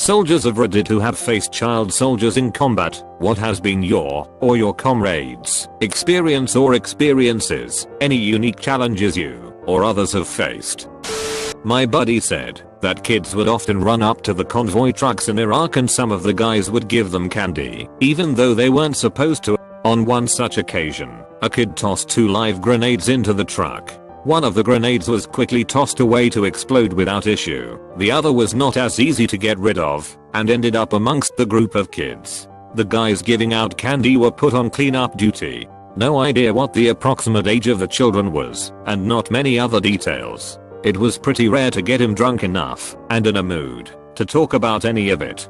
Soldiers of Reddit who have faced child soldiers in combat, what has been your, or your comrades, experience or experiences, any unique challenges you, or others have faced? My buddy said that kids would often run up to the convoy trucks in Iraq and some of the guys would give them candy, even though they weren't supposed to. On one such occasion, a kid tossed 2 live grenades into the truck. One of the grenades was quickly tossed away to explode without issue. The other was not as easy to get rid of, and ended up amongst the group of kids. The guys giving out candy were put on cleanup duty. No idea what the approximate age of the children was, and not many other details. It was pretty rare to get him drunk enough, and in a mood, to talk about any of it.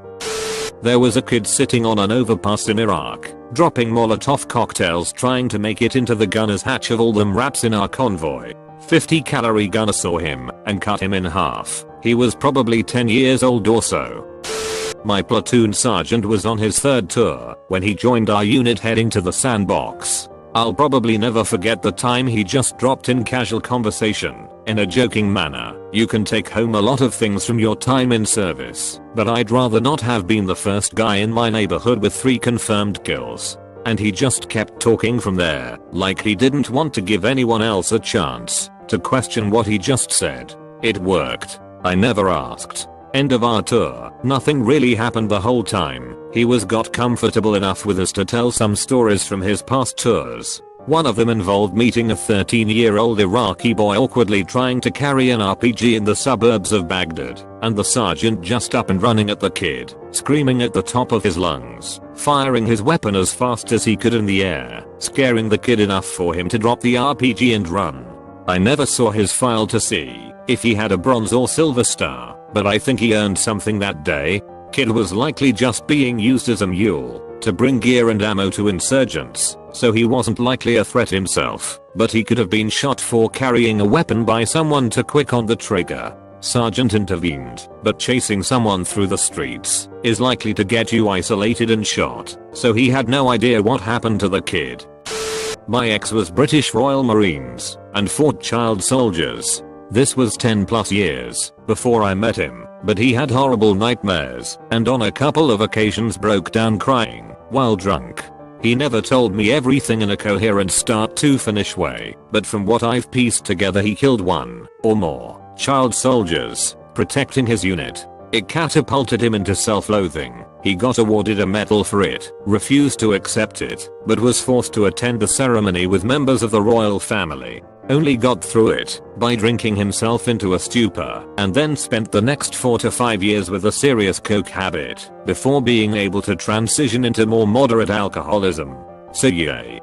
There was a kid sitting on an overpass in Iraq, dropping Molotov cocktails trying to make it into the gunner's hatch of all them rats in our convoy. 50-calorie gunner saw him and cut him in half. He was probably 10 years old or so. My platoon sergeant was on his 3rd tour when he joined our unit heading to the sandbox. I'll probably never forget the time he just dropped in casual conversation, in a joking manner. You can take home a lot of things from your time in service, but I'd rather not have been the first guy in my neighborhood with 3 confirmed kills. And he just kept talking from there, like he didn't want to give anyone else a chance to question what he just said. It worked. I never asked. End of our tour. Nothing really happened the whole time. He got comfortable enough with us to tell some stories from his past tours. One of them involved meeting a 13-year-old Iraqi boy awkwardly trying to carry an RPG in the suburbs of Baghdad, and the sergeant just up and running at the kid, screaming at the top of his lungs, firing his weapon as fast as he could in the air, scaring the kid enough for him to drop the RPG and run. I never saw his file to see if he had a bronze or silver star, but I think he earned something that day. Kid was likely just being used as a mule to bring gear and ammo to insurgents, so he wasn't likely a threat himself, but he could have been shot for carrying a weapon by someone too quick on the trigger. Sergeant intervened, but chasing someone through the streets is likely to get you isolated and shot, so he had no idea what happened to the kid. My ex was British Royal Marines and fought child soldiers. This was 10+ years before I met him, but he had horrible nightmares and on a couple of occasions broke down crying while drunk. He never told me everything in a coherent start to finish way, but from what I've pieced together he killed 1 or more child soldiers, protecting his unit. It catapulted him into self-loathing. He got awarded a medal for it, refused to accept it, but was forced to attend the ceremony with members of the royal family. Only got through it by drinking himself into a stupor, and then spent the next 4 to 5 years with a serious coke habit, before being able to transition into more moderate alcoholism. So yay.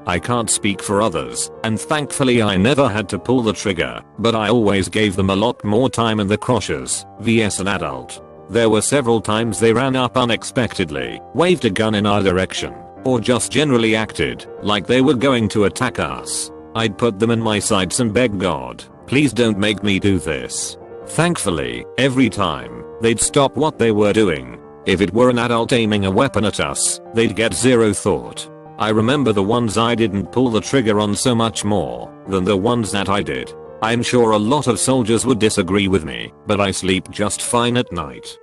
I can't speak for others, and thankfully I never had to pull the trigger, but I always gave them a lot more time in the crotches, vs an adult. There were several times they ran up unexpectedly, waved a gun in our direction, or just generally acted like they were going to attack us. I'd put them in my sights and beg God, please don't make me do this. Thankfully, every time, they'd stop what they were doing. If it were an adult aiming a weapon at us, they'd get zero thought. I remember the ones I didn't pull the trigger on so much more than the ones that I did. I'm sure a lot of soldiers would disagree with me, but I sleep just fine at night.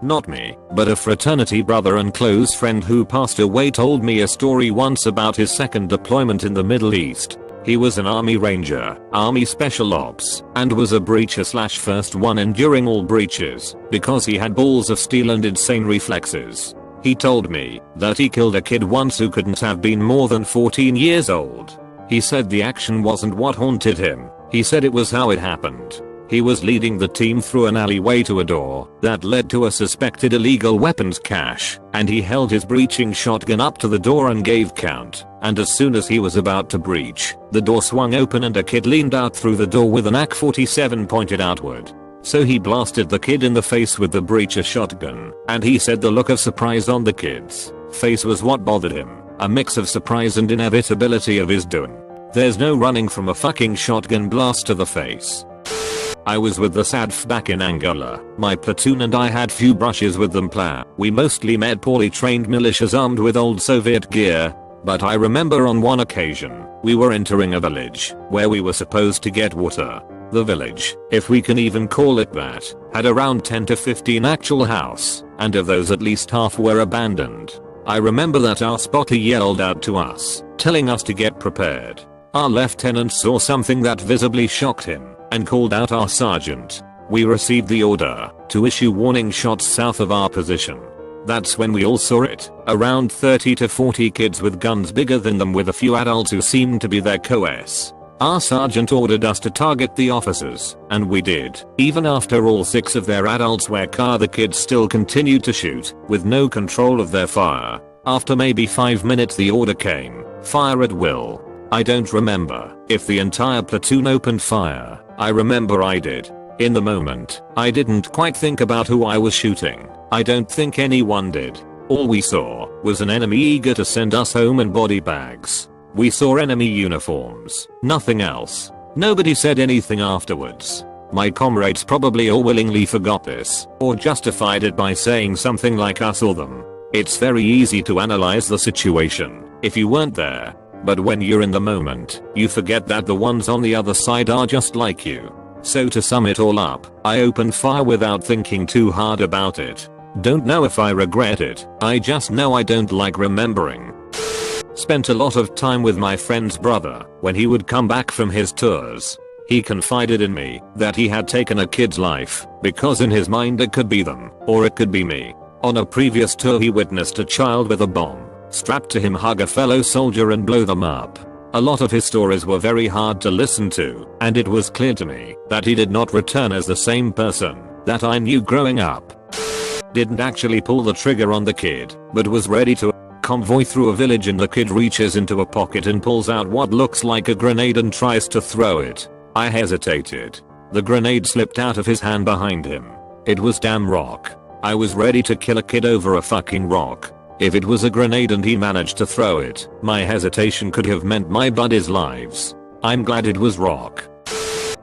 Not me, but a fraternity brother and close friend who passed away told me a story once about his 2nd deployment in the Middle East. He was an Army Ranger, Army Special Ops, and was a breacher/first one enduring all breaches, because he had balls of steel and insane reflexes. He told me that he killed a kid once who couldn't have been more than 14 years old. He said the action wasn't what haunted him, he said it was how it happened. He was leading the team through an alleyway to a door that led to a suspected illegal weapons cache, and he held his breaching shotgun up to the door and gave count, and as soon as he was about to breach, the door swung open and a kid leaned out through the door with an AK-47 pointed outward. So he blasted the kid in the face with the breacher shotgun, and he said the look of surprise on the kid's face was what bothered him, a mix of surprise and inevitability of his doing. There's no running from a fucking shotgun blast to the face. I was with the SADF back in Angola. My platoon and I had few brushes with them We mostly met poorly trained militias armed with old Soviet gear. But I remember on one occasion, we were entering a village where we were supposed to get water. The village, if we can even call it that, had around 10 to 15 actual house, and of those at least half were abandoned. I remember that our spotter yelled out to us, telling us to get prepared. Our lieutenant saw something that visibly shocked him, and called out our sergeant. We received the order to issue warning shots south of our position. That's when we all saw it, around 30 to 40 kids with guns bigger than them with a few adults who seemed to be their co-s. Our sergeant ordered us to target the officers, and we did. Even after all 6 of their adults were killed, the kids still continued to shoot, with no control of their fire. After maybe 5 minutes the order came, fire at will. I don't remember if the entire platoon opened fire. I remember I did. In the moment, I didn't quite think about who I was shooting. I don't think anyone did. All we saw was an enemy eager to send us home in body bags. We saw enemy uniforms, nothing else. Nobody said anything afterwards. My comrades probably all willingly forgot this, or justified it by saying something like "I saw them." It's very easy to analyze the situation if you weren't there, but when you're in the moment, you forget that the ones on the other side are just like you. So to sum it all up, I opened fire without thinking too hard about it. Don't know if I regret it, I just know I don't like remembering. Spent a lot of time with my friend's brother when he would come back from his tours. He confided in me that he had taken a kid's life because in his mind it could be them, or it could be me. On a previous tour he witnessed a child with a bomb strapped to him hug a fellow soldier and blow them up. A lot of his stories were very hard to listen to, and it was clear to me that he did not return as the same person that I knew growing up. Didn't actually pull the trigger on the kid, but was ready to convoy through a village, and the kid reaches into a pocket and pulls out what looks like a grenade and tries to throw it. I hesitated. The grenade slipped out of his hand behind him. It was damn rock. I was ready to kill a kid over a fucking rock. If it was a grenade and he managed to throw it, my hesitation could have meant my buddies' lives. I'm glad it was rock.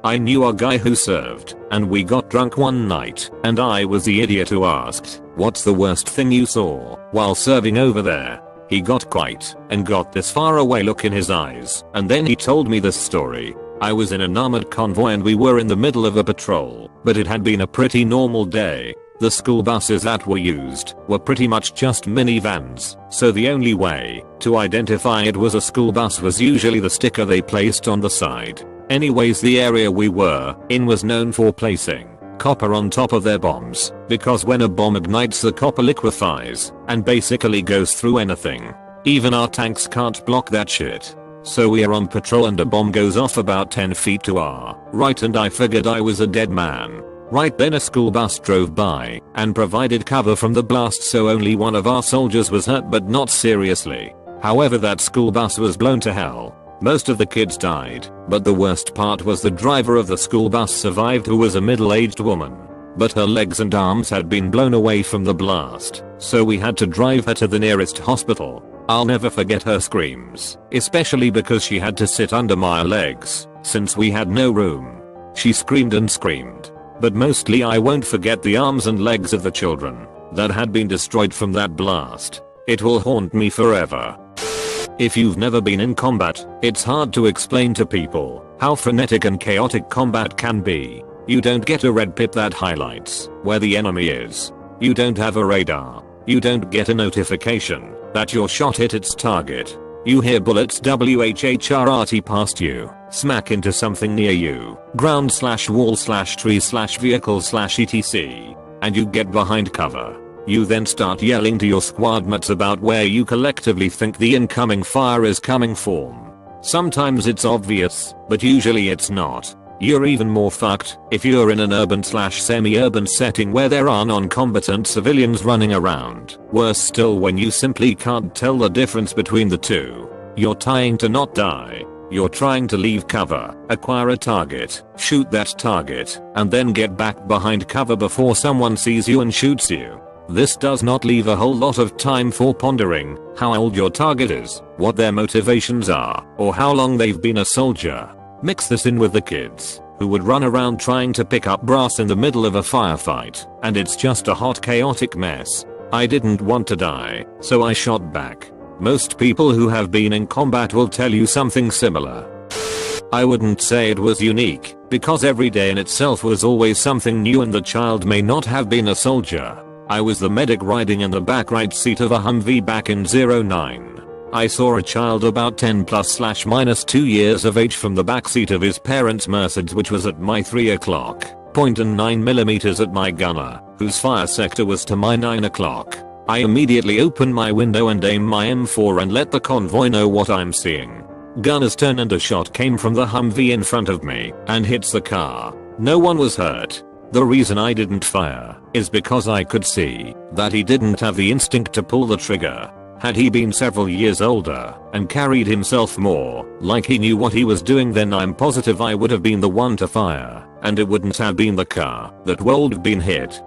I knew a guy who served, and we got drunk one night, and I was the idiot who asked, "What's the worst thing you saw while serving over there?" He got quiet and got this far away look in his eyes, and then he told me this story. I was in an armored convoy and we were in the middle of a patrol, but it had been a pretty normal day. The school buses that were used were pretty much just minivans, so the only way to identify it was a school bus was usually the sticker they placed on the side. Anyways, the area we were in was known for placing copper on top of their bombs, because when a bomb ignites the copper liquefies and basically goes through anything. Even our tanks can't block that shit. So we are on patrol and a bomb goes off about 10 feet to our right, and I figured I was a dead man. Right then a school bus drove by and provided cover from the blast, so only one of our soldiers was hurt, but not seriously. However, that school bus was blown to hell. Most of the kids died, but the worst part was the driver of the school bus survived, who was a middle-aged woman. But her legs and arms had been blown away from the blast, so we had to drive her to the nearest hospital. I'll never forget her screams, especially because she had to sit under my legs, since we had no room. She screamed and screamed. But mostly I won't forget the arms and legs of the children that had been destroyed from that blast. It will haunt me forever. If you've never been in combat, it's hard to explain to people how frenetic and chaotic combat can be. You don't get a red pip that highlights where the enemy is. You don't have a radar. You don't get a notification that your shot hit its target. You hear bullets WHHRT past you, smack into something near you, ground/wall/tree/vehicle/etc. And you get behind cover. You then start yelling to your squad mates about where you collectively think the incoming fire is coming from. Sometimes it's obvious, but usually it's not. You're even more fucked if you're in an urban/semi-urban setting where there are non-combatant civilians running around. Worse still, when you simply can't tell the difference between the two. You're trying to not die. You're trying to leave cover, acquire a target, shoot that target, and then get back behind cover before someone sees you and shoots you. This does not leave a whole lot of time for pondering how old your target is, what their motivations are, or how long they've been a soldier. Mix this in with the kids who would run around trying to pick up brass in the middle of a firefight, and it's just a hot, chaotic mess. I didn't want to die, so I shot back. Most people who have been in combat will tell you something similar. I wouldn't say it was unique, because every day in itself was always something new and the child may not have been a soldier. I was the medic riding in the back right seat of a Humvee back in '09. I saw a child about 10 plus / 2 years of age from the back seat of his parents' Mercedes, which was at my 3 o'clock point and 9mm at my gunner, whose fire sector was to my 9 o'clock. I immediately open my window and aim my M4 and let the convoy know what I'm seeing. Gunner's turn and a shot came from the Humvee in front of me and hits the car. No one was hurt. The reason I didn't fire is because I could see that he didn't have the instinct to pull the trigger. Had he been several years older and carried himself more like he knew what he was doing, then I'm positive I would have been the one to fire, and it wouldn't have been the car that would have been hit.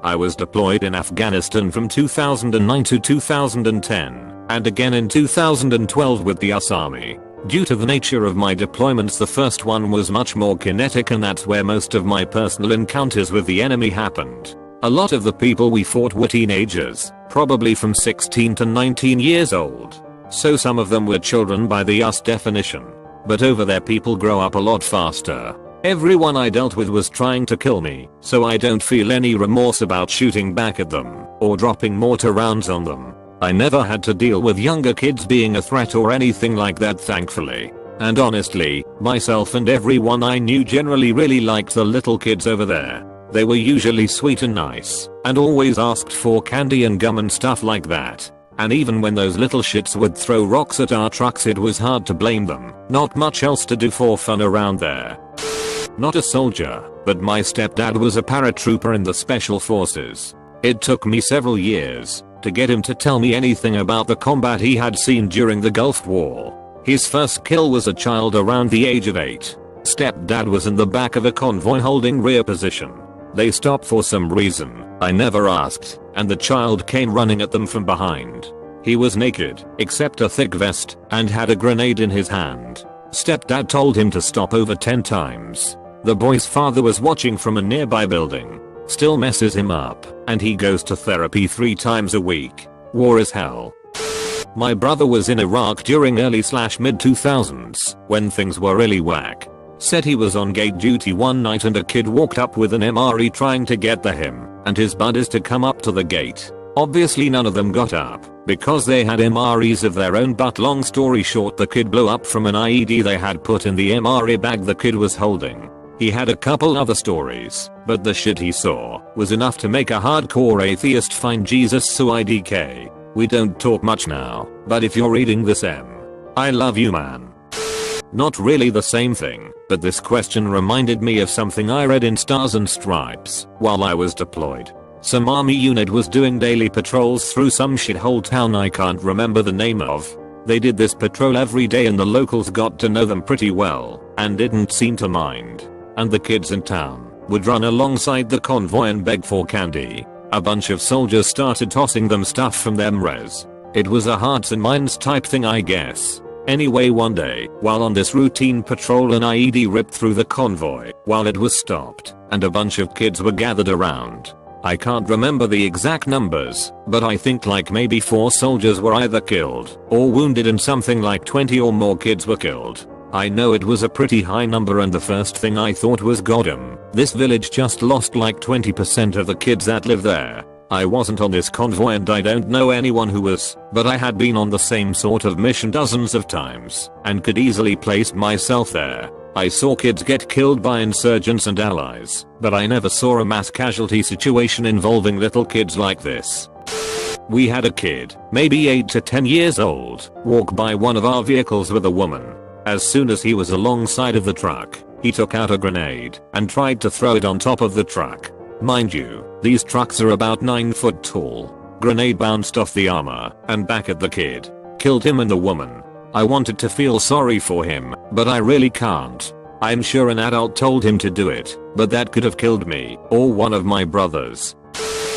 I was deployed in Afghanistan from 2009 to 2010, and again in 2012 with the US Army. Due to the nature of my deployments, the first one was much more kinetic, and that's where most of my personal encounters with the enemy happened. A lot of the people we fought were teenagers, probably from 16 to 19 years old. So some of them were children by the US definition. But over there people grow up a lot faster. Everyone I dealt with was trying to kill me, so I don't feel any remorse about shooting back at them or dropping mortar rounds on them. I never had to deal with younger kids being a threat or anything like that, thankfully. And honestly, myself and everyone I knew generally really liked the little kids over there. They were usually sweet and nice, and always asked for candy and gum and stuff like that. And even when those little shits would throw rocks at our trucks, it was hard to blame them. Not much else to do for fun around there. Not a soldier, but my stepdad was a paratrooper in the special forces. It took me several years to get him to tell me anything about the combat he had seen during the Gulf War. His first kill was a child around the age of 8. Stepdad was in the back of a convoy holding rear position. They stopped for some reason I never asked, and the child came running at them from behind. He was naked, except a thick vest, and had a grenade in his hand. Stepdad told him to stop over 10 times. The boy's father was watching from a nearby building. Still messes him up, and he goes to therapy 3 times a week. War is hell. My brother was in Iraq during early/mid 2000s, when things were really whack. Said he was on gate duty one night and a kid walked up with an MRE trying to get him and his buddies to come up to the gate. Obviously none of them got up because they had MREs of their own, but long story short, the kid blew up from an IED they had put in the MRE bag the kid was holding. He had a couple other stories, but the shit he saw was enough to make a hardcore atheist find Jesus, so IDK. We don't talk much now, but if you're reading this, I love you, man. Not really the same thing, but this question reminded me of something I read in Stars and Stripes while I was deployed. Some army unit was doing daily patrols through some shithole town I can't remember the name of. They did this patrol every day and the locals got to know them pretty well and didn't seem to mind. And the kids in town would run alongside the convoy and beg for candy. A bunch of soldiers started tossing them stuff from them res. It was a hearts and minds type thing, I guess. Anyway, one day, while on this routine patrol, an IED ripped through the convoy while it was stopped, and a bunch of kids were gathered around. I can't remember the exact numbers, but I think like maybe 4 soldiers were either killed or wounded and something like 20 or more kids were killed. I know it was a pretty high number, and the first thing I thought was, goddamn, this village just lost like 20% of the kids that live there. I wasn't on this convoy and I don't know anyone who was, but I had been on the same sort of mission dozens of times and could easily place myself there. I saw kids get killed by insurgents and allies, but I never saw a mass casualty situation involving little kids like this. We had a kid, maybe 8 to 10 years old, walk by one of our vehicles with a woman. As soon as he was alongside of the truck, he took out a grenade and tried to throw it on top of the truck. Mind you, these trucks are about 9 foot tall. Grenade bounced off the armor and back at the kid. Killed him and the woman. I wanted to feel sorry for him, but I really can't. I'm sure an adult told him to do it, but that could have killed me or one of my brothers.